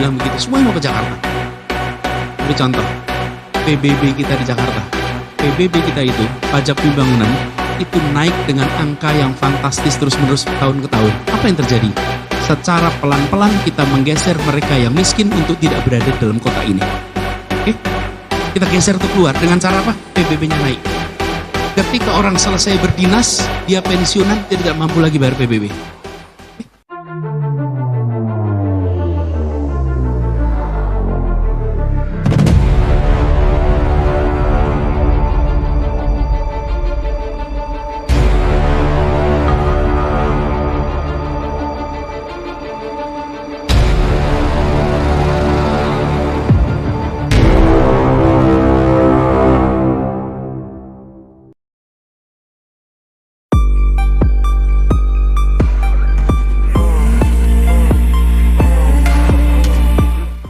bilang begitu, semua mau ke Jakarta. Beri contoh, PBB kita di Jakarta. PBB kita itu, pajak pembangunan, itu naik dengan angka yang fantastis terus-menerus tahun ke tahun. Apa yang terjadi? Secara pelan-pelan kita menggeser mereka yang miskin untuk tidak berada dalam kota ini. Oke? Kita geser untuk keluar. Dengan cara apa? PBB-nya naik. Ketika orang selesai berdinas, dia pensiunan, dia tidak mampu lagi bayar PBB.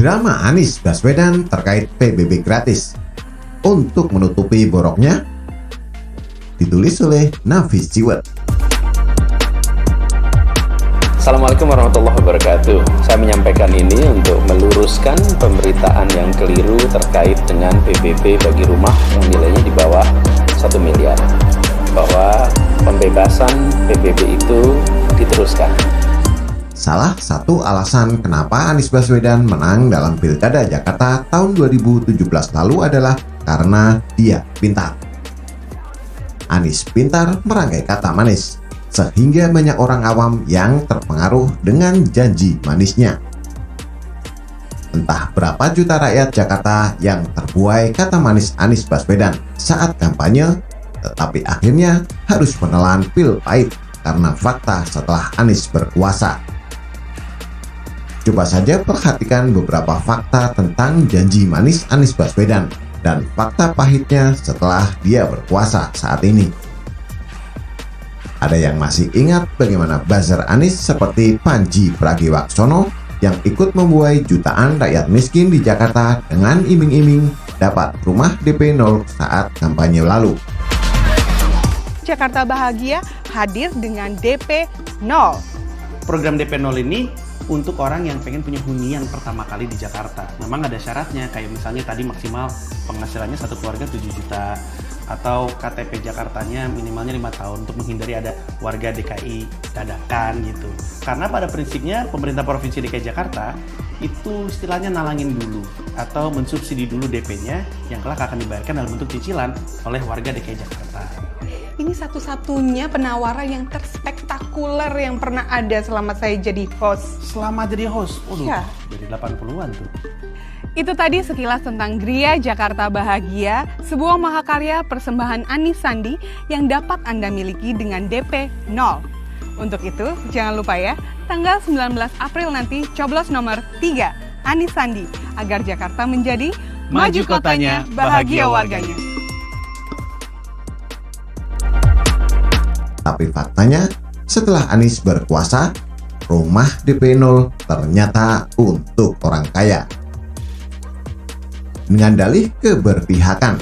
Drama Anies Baswedan terkait PBB gratis. Untuk menutupi boroknya, ditulis oleh Nafis Jiwet. Assalamualaikum warahmatullahi wabarakatuh. Saya menyampaikan ini untuk meluruskan pemberitaan yang keliru terkait dengan PBB bagi rumah yang nilainya di bawah 1 miliar. Bahwa pembebasan PBB itu diteruskan. Salah satu alasan kenapa Anies Baswedan menang dalam Pilkada Jakarta tahun 2017 lalu adalah karena dia pintar. Anies pintar merangkai kata manis, sehingga banyak orang awam yang terpengaruh dengan janji manisnya. Entah berapa juta rakyat Jakarta yang terbuai kata manis Anies Baswedan saat kampanye, tetapi akhirnya harus menelan pil pahit karena fakta setelah Anies berkuasa. Coba saja perhatikan beberapa fakta tentang janji manis Anies Baswedan dan fakta pahitnya setelah dia berkuasa saat ini. Ada yang masih ingat bagaimana buzzer Anies seperti Panji Pragiwaksono yang ikut membuai jutaan rakyat miskin di Jakarta dengan iming-iming dapat rumah DP 0 saat kampanye lalu. Jakarta Bahagia hadir dengan DP 0. Program DP 0 ini untuk orang yang pengen punya hunian pertama kali di Jakarta. Memang ada syaratnya, kayak misalnya tadi maksimal penghasilannya satu keluarga 7 juta, atau KTP Jakartanya minimalnya 5 tahun untuk menghindari ada warga DKI dadakan gitu. Karena pada prinsipnya pemerintah Provinsi DKI Jakarta itu istilahnya nalangin dulu atau mensubsidi dulu DP-nya yang kelak akan dibayarkan dalam bentuk cicilan oleh warga DKI Jakarta. Ini satu-satunya penawaran yang terspektakuler yang pernah ada selama saya jadi host. Selama jadi host, Ya. dari 80-an tuh. Itu tadi sekilas tentang Gria Jakarta Bahagia, sebuah mahakarya persembahan Anies Sandi yang dapat Anda miliki dengan DP 0. Untuk itu, jangan lupa ya, tanggal 19 April nanti coblos nomor 3, Anies Sandi, agar Jakarta menjadi maju kotanya, bahagia warganya. Tapi faktanya, setelah Anies berkuasa, rumah DP 0 ternyata untuk orang kaya. Dengan dalih keberpihakan,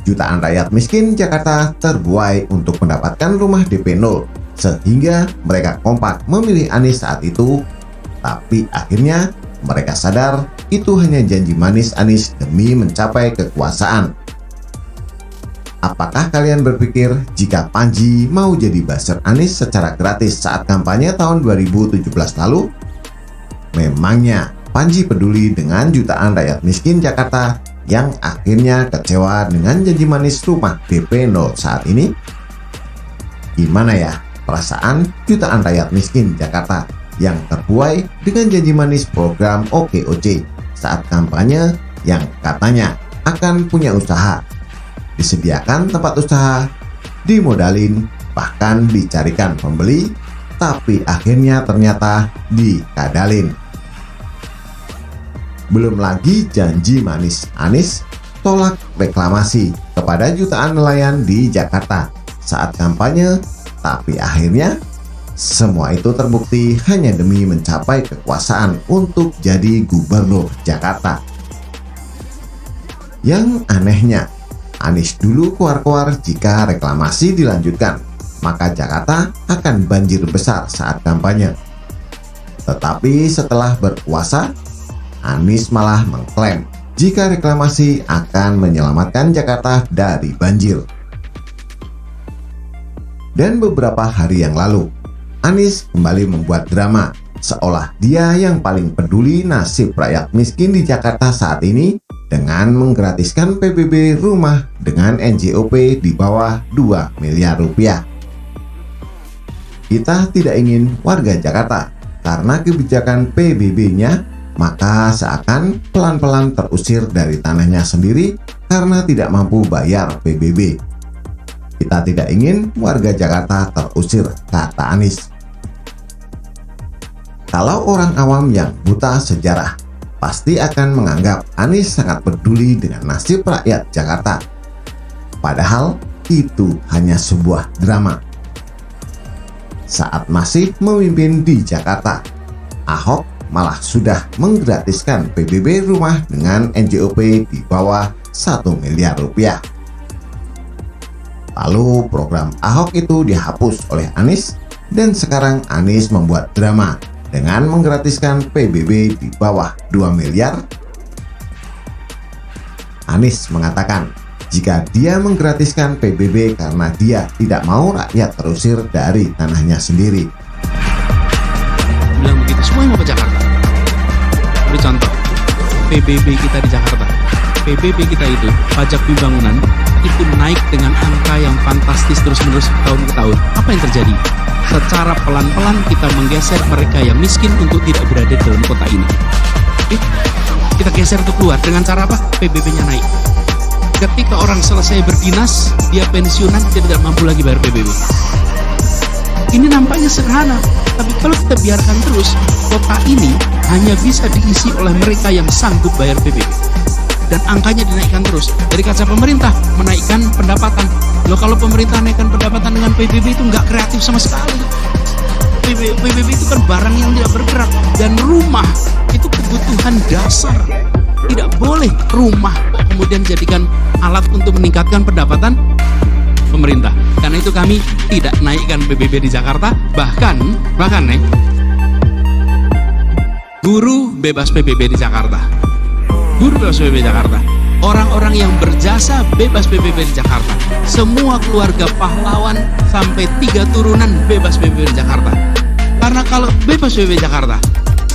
jutaan rakyat miskin Jakarta terbuai untuk mendapatkan rumah DP 0, sehingga mereka kompak memilih Anies saat itu. Tapi akhirnya mereka sadar itu hanya janji manis Anies demi mencapai kekuasaan. Apakah kalian berpikir jika Panji mau jadi buzzer Anies secara gratis saat kampanye tahun 2017 lalu? Memangnya Panji peduli dengan jutaan rakyat miskin Jakarta yang akhirnya kecewa dengan janji manis rumah DP 0 saat ini? Gimana ya perasaan jutaan rakyat miskin Jakarta yang terbuai dengan janji manis program OKOC saat kampanye yang katanya akan punya usaha, disediakan tempat usaha, dimodalin, bahkan dicarikan pembeli, tapi akhirnya ternyata dikadalin. Belum lagi janji manis Anies tolak reklamasi kepada jutaan nelayan di Jakarta saat kampanye, tapi akhirnya semua itu terbukti hanya demi mencapai kekuasaan untuk jadi gubernur Jakarta. Yang anehnya, Anies dulu keluar-keluar jika reklamasi dilanjutkan, maka Jakarta akan banjir besar saat kampanye. Tetapi setelah berkuasa, Anies malah mengklaim jika reklamasi akan menyelamatkan Jakarta dari banjir. Dan beberapa hari yang lalu, Anies kembali membuat drama seolah dia yang paling peduli nasib rakyat miskin di Jakarta saat ini dengan menggratiskan PBB rumah dengan NJOP di bawah 2 miliar rupiah. Kita tidak ingin warga Jakarta karena kebijakan PBB-nya, maka seakan pelan-pelan terusir dari tanahnya sendiri karena tidak mampu bayar PBB. Kita tidak ingin warga Jakarta terusir, kata Anies. Kalau orang awam yang buta sejarah pasti akan menganggap Anies sangat peduli dengan nasib rakyat Jakarta. Padahal itu hanya sebuah drama. Saat masih memimpin di Jakarta, Ahok malah sudah menggratiskan PBB rumah dengan NJOP di bawah 1 miliar rupiah. Lalu program Ahok itu dihapus oleh Anies dan sekarang Anies membuat drama dengan menggratiskan PBB di bawah 2 miliar. Anies mengatakan jika dia menggratiskan PBB karena dia tidak mau rakyat terusir dari tanahnya sendiri. Bilang begitu, semua yang mau ke Jakarta. Beri contoh, PBB kita di Jakarta. PBB kita itu, pajak pembangunan, itu naik dengan angka yang fantastis terus-menerus tahun ke tahun. Apa yang terjadi? Secara pelan-pelan kita menggeser mereka yang miskin untuk tidak berada dalam kota ini. Kita geser untuk keluar dengan cara apa? PBB-nya naik. Ketika orang selesai berdinas, dia pensiunan, dia tidak mampu lagi bayar PBB. Ini nampaknya sederhana, tapi kalau kita biarkan terus, kota ini hanya bisa diisi oleh mereka yang sanggup bayar PBB. Dan angkanya dinaikkan terus. Dari kaca pemerintah, menaikkan pendapatan. Loh, kalau pemerintah naikkan pendapatan dengan PBB itu nggak kreatif sama sekali. PBB itu kan barang yang tidak bergerak. Dan rumah itu kebutuhan dasar. Tidak boleh rumah kemudian jadikan alat untuk meningkatkan pendapatan pemerintah. Karena itu kami tidak naikkan PBB di Jakarta, bahkan nih, guru bebas PBB di Jakarta. Guru bebas PBB di Jakarta. Orang-orang yang berjasa bebas PBB di Jakarta. Semua keluarga pahlawan sampai 3 turunan bebas PBB di Jakarta. Karena kalau bebas PBB di Jakarta,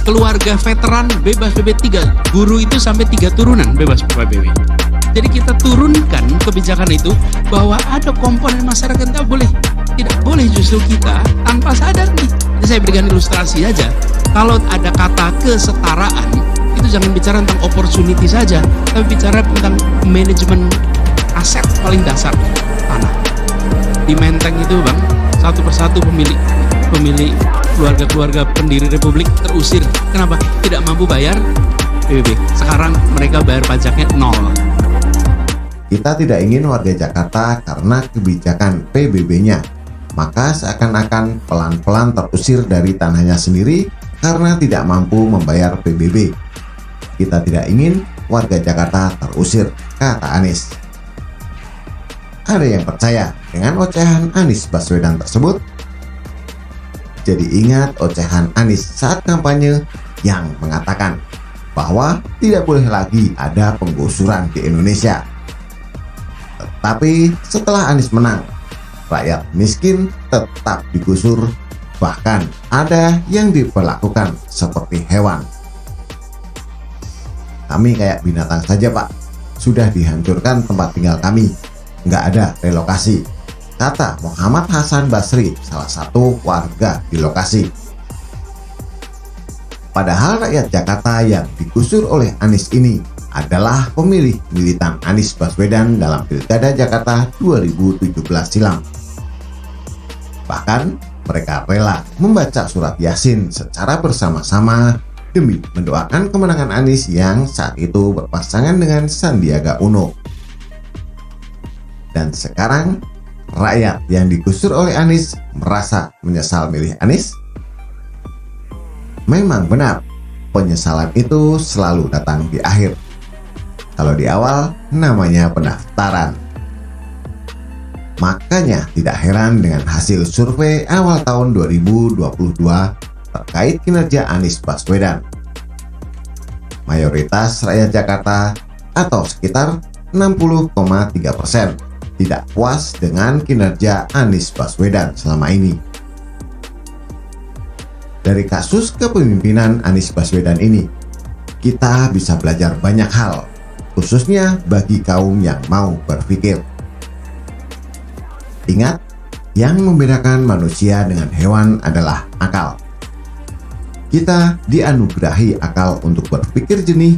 keluarga veteran bebas PBB 3, guru itu sampai 3 turunan bebas PBB. Jadi kita turunkan kebijakan itu bahwa ada komponen masyarakat tidak boleh justru kita tanpa sadar nih. Jadi saya berikan ilustrasi aja. Kalau ada kata kesetaraan, itu jangan bicara tentang opportunity saja, tapi bicara tentang manajemen aset paling dasar, tanah. Di Menteng itu Bang, satu persatu pemilik keluarga-keluarga pendiri Republik terusir. Kenapa? Tidak mampu bayar PBB. Sekarang mereka bayar pajaknya 0. Kita tidak ingin warga Jakarta karena kebijakan PBB-nya, maka seakan-akan pelan-pelan terusir dari tanahnya sendiri karena tidak mampu membayar PBB. Kita tidak ingin warga Jakarta terusir, kata Anies. Ada yang percaya dengan ocehan Anies Baswedan tersebut? Jadi ingat ocehan Anies saat kampanye yang mengatakan bahwa tidak boleh lagi ada penggusuran di Indonesia. Tetapi setelah Anies menang, rakyat miskin tetap digusur, bahkan ada yang diperlakukan seperti hewan. Kami kayak binatang saja Pak, sudah dihancurkan tempat tinggal kami, nggak ada relokasi, kata Muhammad Hasan Basri, salah satu warga di lokasi. Padahal rakyat Jakarta yang digusur oleh Anies ini adalah pemilih militan Anies Baswedan dalam Pilkada Jakarta 2017 silam. Bahkan mereka rela membaca surat Yasin secara bersama-sama demi mendoakan kemenangan Anies yang saat itu berpasangan dengan Sandiaga Uno. Dan sekarang rakyat yang digusur oleh Anies merasa menyesal milih Anies? Memang benar, penyesalan itu selalu datang di akhir. Kalau di awal namanya pendaftaran. Makanya tidak heran dengan hasil survei awal tahun 2022 terkait kinerja Anies Baswedan. mayoritas rakyat Jakarta atau sekitar 60,3% tidak puas dengan kinerja Anies Baswedan selama ini. Dari kasus kepemimpinan Anies Baswedan ini, kita bisa belajar banyak hal, khususnya bagi kaum yang mau berpikir. Ingat, yang membedakan manusia dengan hewan adalah akal. Kita dianugerahi akal untuk berpikir jernih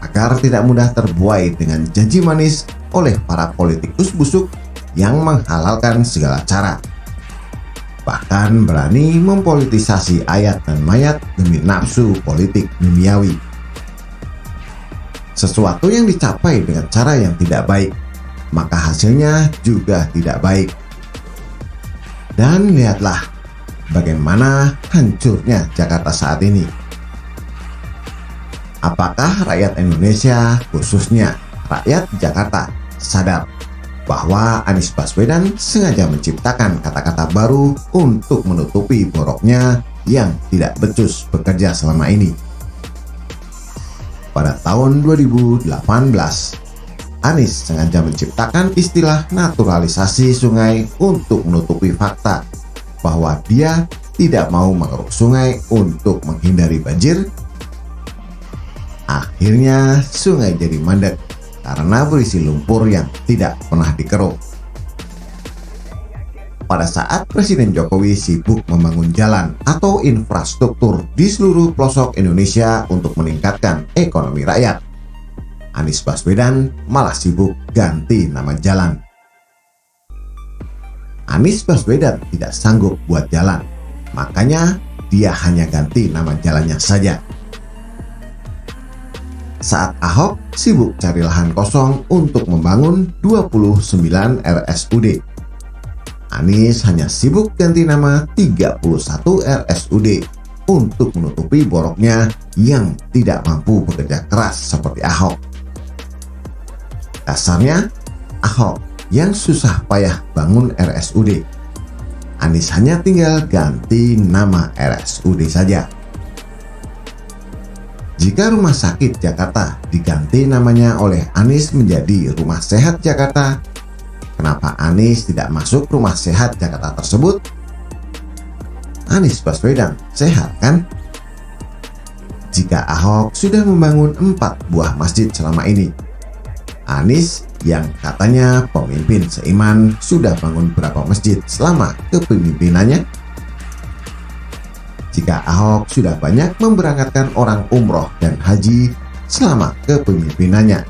agar tidak mudah terbuai dengan janji manis oleh para politikus busuk yang menghalalkan segala cara. Bahkan berani mempolitisasi ayat dan mayat demi nafsu politik duniawi. Sesuatu yang dicapai dengan cara yang tidak baik, maka hasilnya juga tidak baik. Dan lihatlah bagaimana hancurnya Jakarta saat ini. Apakah rakyat Indonesia, khususnya rakyat Jakarta, sadar bahwa Anies Baswedan sengaja menciptakan kata-kata baru untuk menutupi boroknya yang tidak becus bekerja selama ini? Pada tahun 2018, Anies sengaja menciptakan istilah naturalisasi sungai untuk menutupi fakta bahwa dia tidak mau mengeruk sungai untuk menghindari banjir. Akhirnya sungai jadi mandek karena berisi lumpur yang tidak pernah dikeruk. Pada saat Presiden Jokowi sibuk membangun jalan atau infrastruktur di seluruh pelosok Indonesia untuk meningkatkan ekonomi rakyat, Anies Baswedan malah sibuk ganti nama jalan. Anies Baswedan tidak sanggup buat jalan, makanya dia hanya ganti nama jalannya saja. Saat Ahok sibuk cari lahan kosong untuk membangun 29 RSUD, Anies hanya sibuk ganti nama 31 RSUD untuk menutupi boroknya yang tidak mampu bekerja keras seperti Ahok. Kasarnya, Ahok yang susah payah bangun RSUD, Anies hanya tinggal ganti nama RSUD saja. Jika Rumah Sakit Jakarta diganti namanya oleh Anies menjadi Rumah Sehat Jakarta, kenapa Anies tidak masuk Rumah Sehat Jakarta tersebut? Anies Baswedan sehat kan? Jika Ahok sudah membangun 4 buah masjid selama ini, Anies yang katanya pemimpin seiman sudah bangun berapa masjid selama kepemimpinannya? Jika Ahok sudah banyak memberangkatkan orang umroh dan haji selama kepemimpinannya,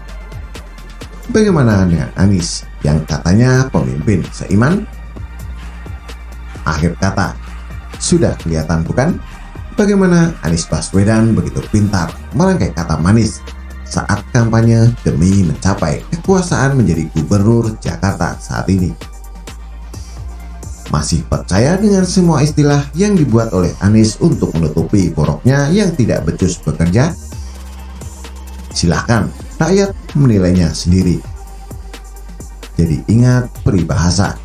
bagaimana dengan Anies yang katanya pemimpin seiman? Akhir kata, sudah kelihatan bukan bagaimana Anies Baswedan begitu pintar merangkai kata manis saat kampanye demi mencapai kekuasaan menjadi gubernur Jakarta saat ini. Masih percaya dengan semua istilah yang dibuat oleh Anies untuk menutupi boroknya yang tidak becus bekerja? Silahkan rakyat menilainya sendiri. Jadi ingat peribahasa,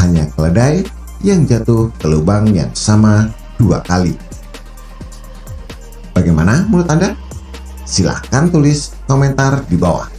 hanya keledai yang jatuh ke lubang yang sama 2 kali. Bagaimana menurut Anda? Silahkan tulis komentar di bawah.